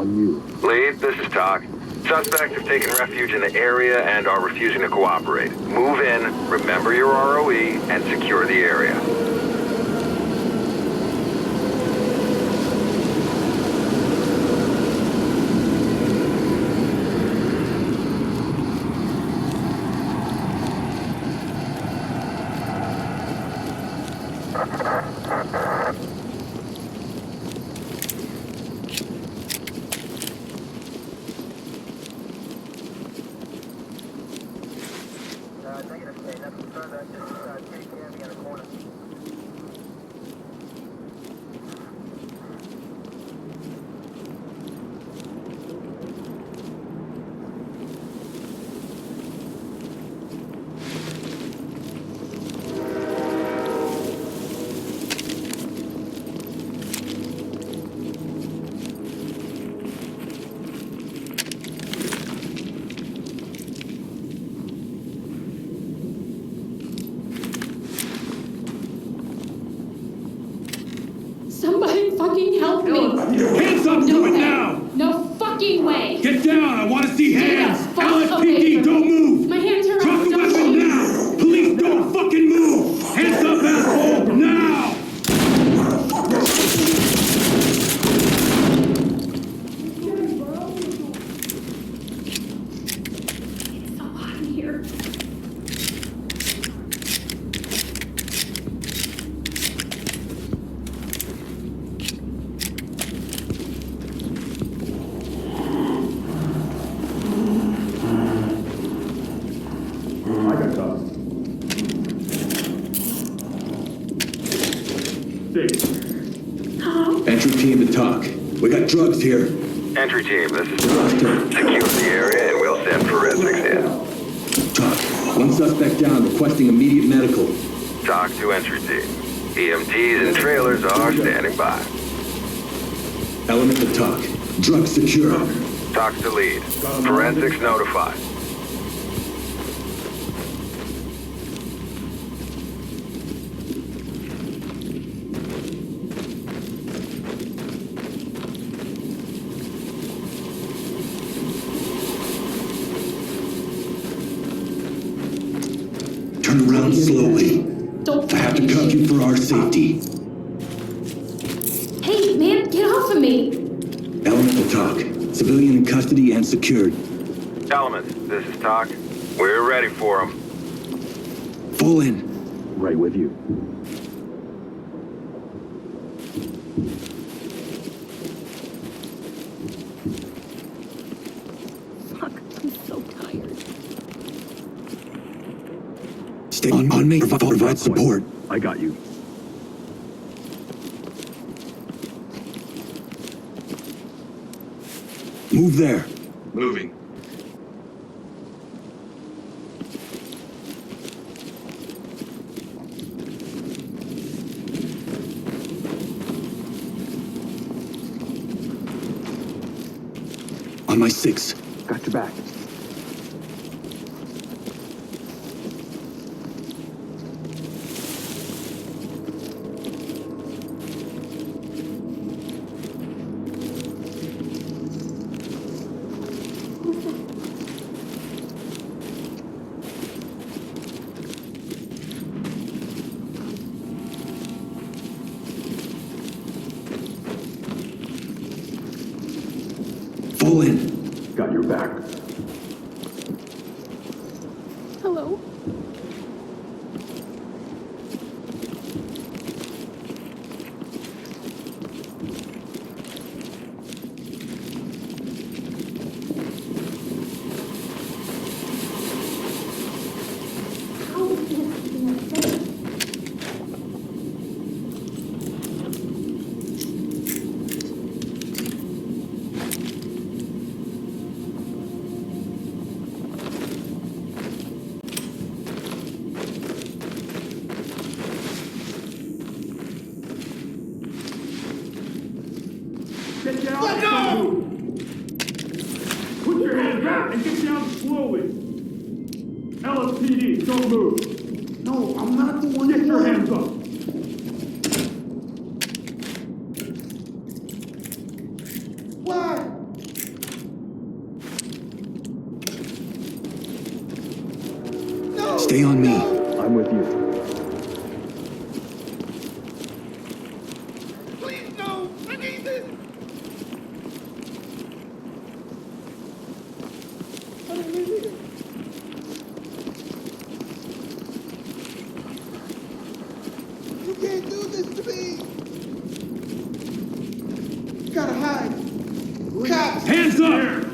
on you. Lead, this is Talk. Suspects have taken refuge in the area and are refusing to cooperate. Move in, remember your ROE, and secure the area. Somebody fucking help me! Hands up, do it now! No fucking way! Get down, I want to see hands! Get the fuck away LSPD, from don't me. move! My hands are Drop up, the don't weapon shoot. now! Police, don't fucking move! Hands up, asshole, now! It's so hot in here. I got cops. Six. Hello? Entry team to Talk. We got drugs here. Entry team, this is Talk. Secure the area and we'll send forensics in. Talk. One suspect down, requesting immediate medical. Talk to entry team. EMTs and trailers are standing by. Element to Talk. Drugs secure. Talk to lead. Forensics notified. Turn around slowly. Don't I have to fucking cuff you for our safety. Hey, man, get off of me! Element to Talk. Civilian in custody and secured. Elements, this is Talk. We're ready for them. Full in. Right with you. Fuck, I'm so tired. Stay on me. Provide support. I got you. Move there. Moving. On my six. Got your back. Full in. Got your back. Hello? How is this being safe? Get down. Let go! Put your hands back and get down slowly. LSPD, don't move. No, I'm not the one. Get your hands up. What? Stay on me. I'm with you. Please, no! I need this! You can't do this to me! Gotta hide! Cops! Hands up!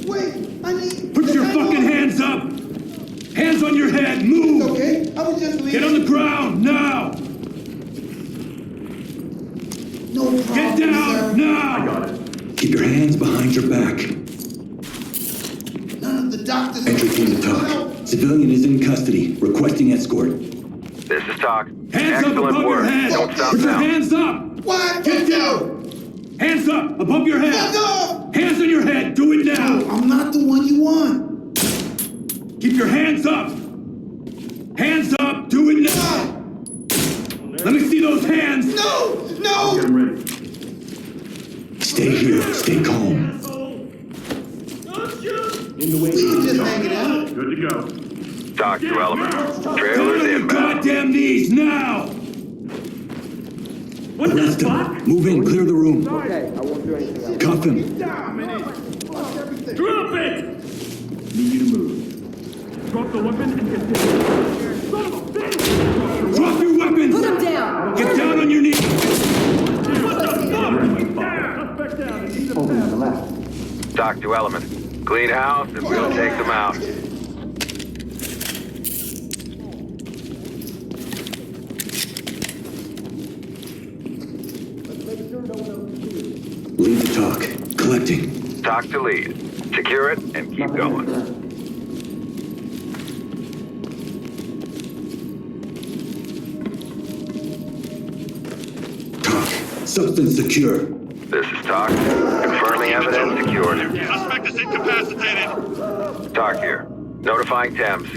Wait! I need... Put your fucking hands up! Hands on your head! Move! Okay, I was just leaving. Get on the ground now! No problem, Get down sir. now! Got it. Keep your hands behind your back. None of the doctors... Entry team to Help. talk. Civilian is in custody. Requesting escort. This is Talk. Hands up Excellent above your work. head! Don't stop Put your now. hands up! Why? Get down! Hands up above your head! Fuck off! Hands on your head! Do it now! I'm not the one you want. Keep your hands up! Hands up! Do it now! Let me see those hands! No! No! Get him ready. Stay here. Stay calm. In the way. We can just hang it out. Good to go. Talk to Element. Down Trailers on your inbound. goddamn knees now! What the Arrest him. fuck? Move in. Clear the room. Okay, I won't do anything. Cuff him. Fuck everything. Drop it! Need you to move. Drop the weapon and get down. Son of a bitch! Drop your weapons! Put him down! Get down on your knees! What the fuck? Suspect down and need a pass. Talk to Element. Clean house and we'll take them out. Lead the talk. Collecting. Talk to lead. Secure it and keep going. Talk. Substance secure. This is Talk. Confirming evidence secured. Suspect is incapacitated. Talk here. Notifying Thames.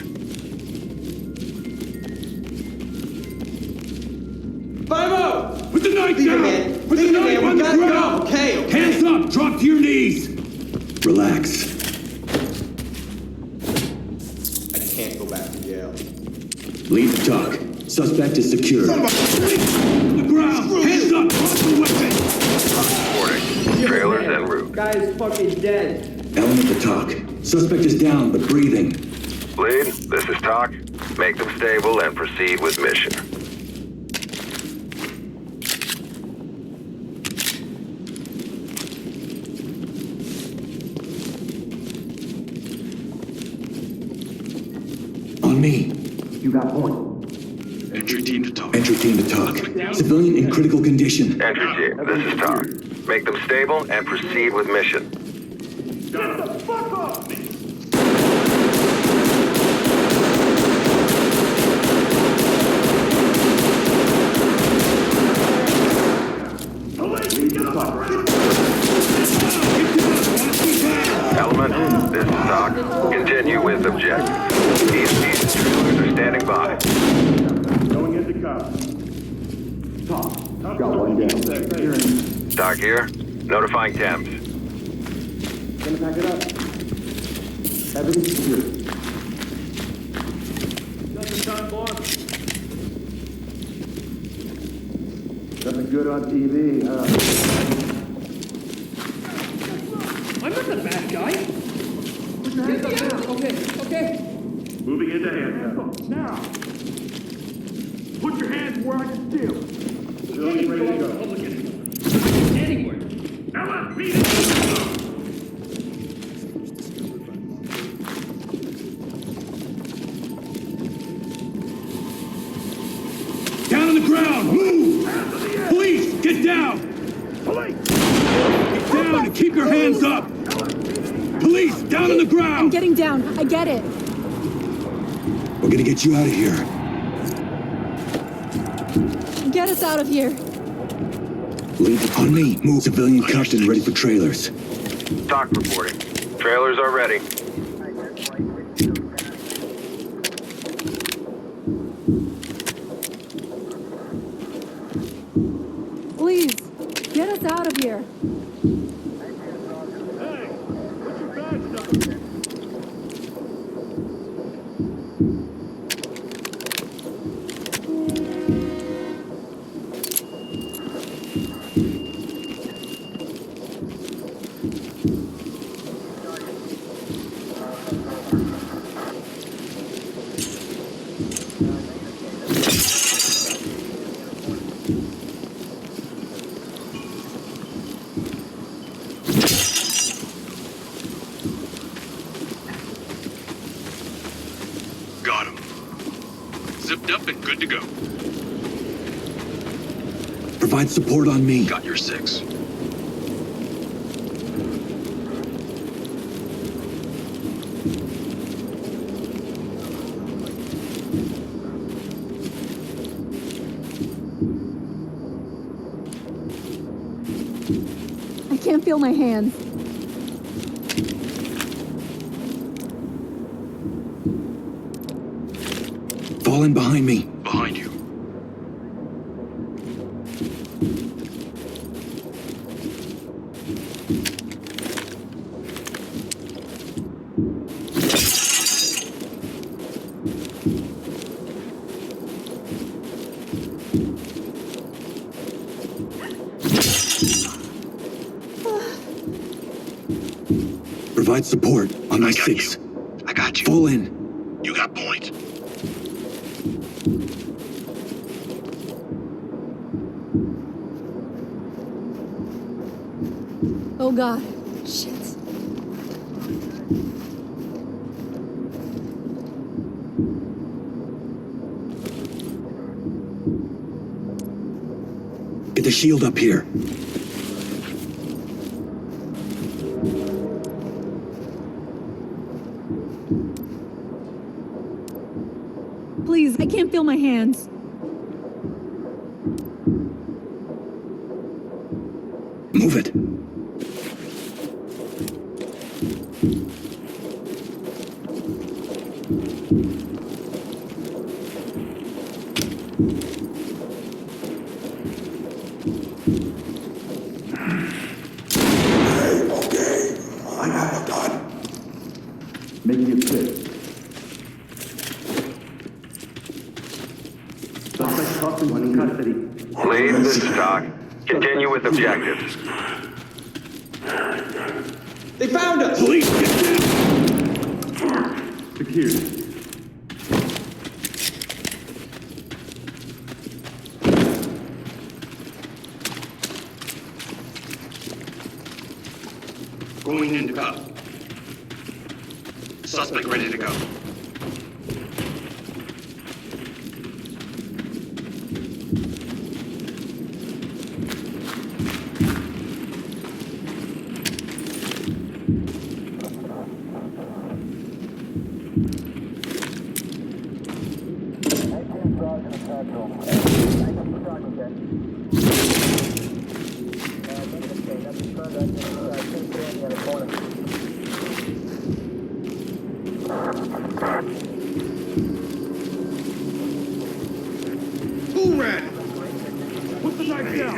5-0! Put the knife Leave it, down! man. Put the Leave it, knife man. on We the gotta go. ground! Okay. Hands up! Drop to your knees! Relax. I can't go back to jail. Lead the talk. Suspect is secure. On the ground! Hands up! Drop the weapon! Reporting. Trailers en route. Guy is fucking dead. Element to talk. Suspect is down but breathing. Lead, this is Talk. Make them stable and proceed with mission. On me. You got point. Entry team to talk. Entry team to talk. Civilian in critical condition. Entry team, this is Talk. Make them stable and proceed with mission. Get the fuck off me! Police, get off the ground! Element, this is Talk. Continue with objective. These trailers are standing by. Going into cops. Talk. Got one down. Talk here. Notifying Thames. Gonna pack it up. Evidence secure. Nothing good on TV, huh? I'm not the bad guy. Okay. Moving into handcuffs. Now! Put your hands where I can see them. Civilian ready to go. Anywhere. Ella, meet it! Down on the ground! Move! Police, get down! Police! Get down and keep your hands up! Police, down on the I'm ground! getting down. I get it. We're gonna get you out of here. Get us out of here. Lead it on me. Move. Civilian cuffed and ready for trailers. Talk reporting. Trailers are ready. Please, get us out of here. Zipped up and good to go. Provide support on me. Got your 6. I can't feel my hands. Fall in behind me. Behind you. Provide support on my I got 6. you. I got you. Fall in. You got point. Oh god. Shit. Get the shield up here. Please, I can't feel my hands. Move it. I have a gun. Making it fit. Suspect caught in custody. Lead, this is Doc. Continue with objectives. They found us! Police, get down! Secure. Going into cuff. Suspect ready to go. Who ran? Put the knife down.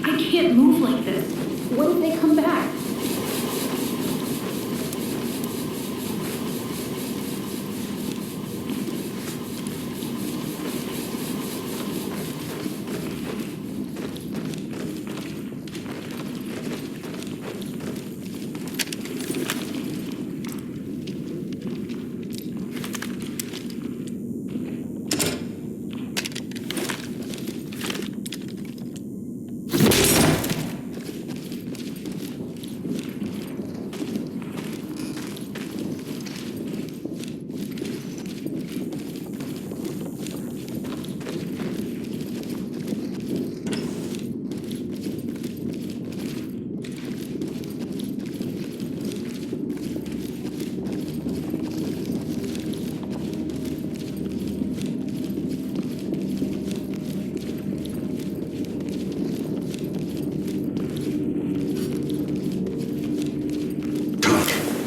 I can't move like this. What if they come back?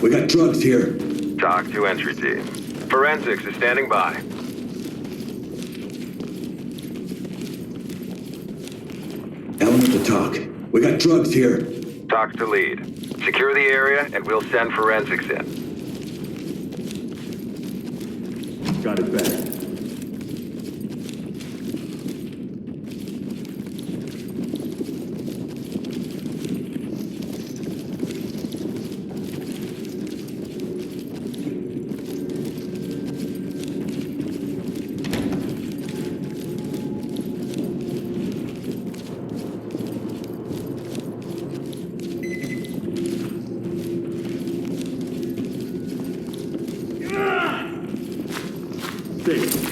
We got drugs here. Talk to entry team. Forensics is standing by. Element to talk. We got drugs here. Talk to lead. Secure the area and we'll send forensics in. Got it back. Safe.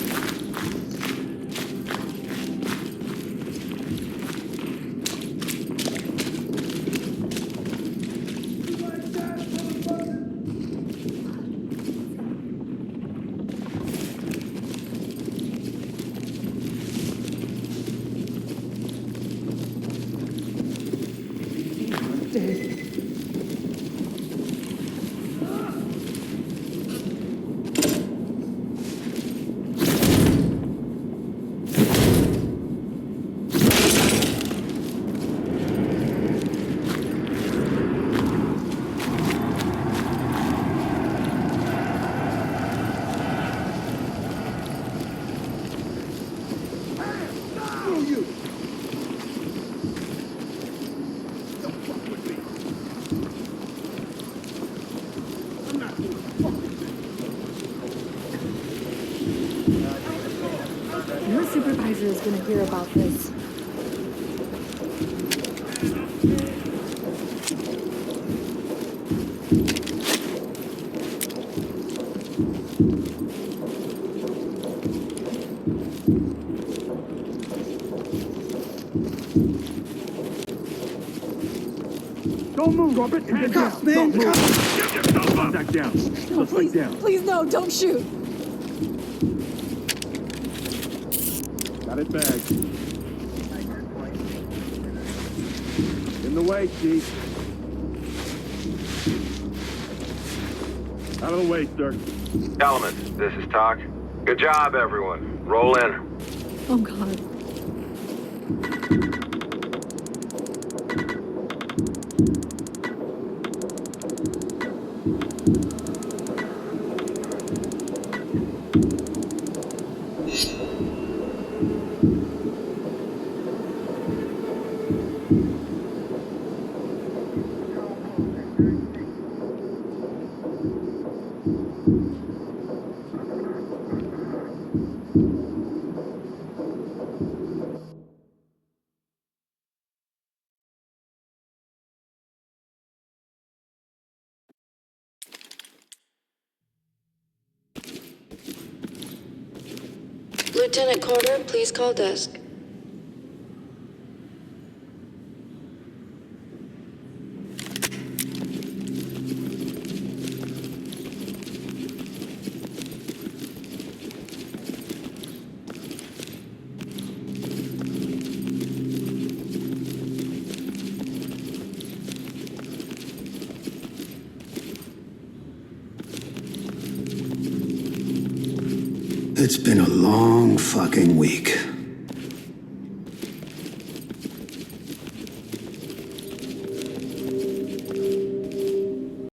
Your supervisor is gonna hear about this. Don't move, Robert. Hands up. Don't move. Get yourself up. Back down. No, Let's please, back down. please, no, don't shoot. Got it back. In the way, Chief. Out of the way, sir. Element, this is Talk. Good job, everyone. Roll in. Oh, God. Lieutenant Carter, please call desk. It's been a long fucking week.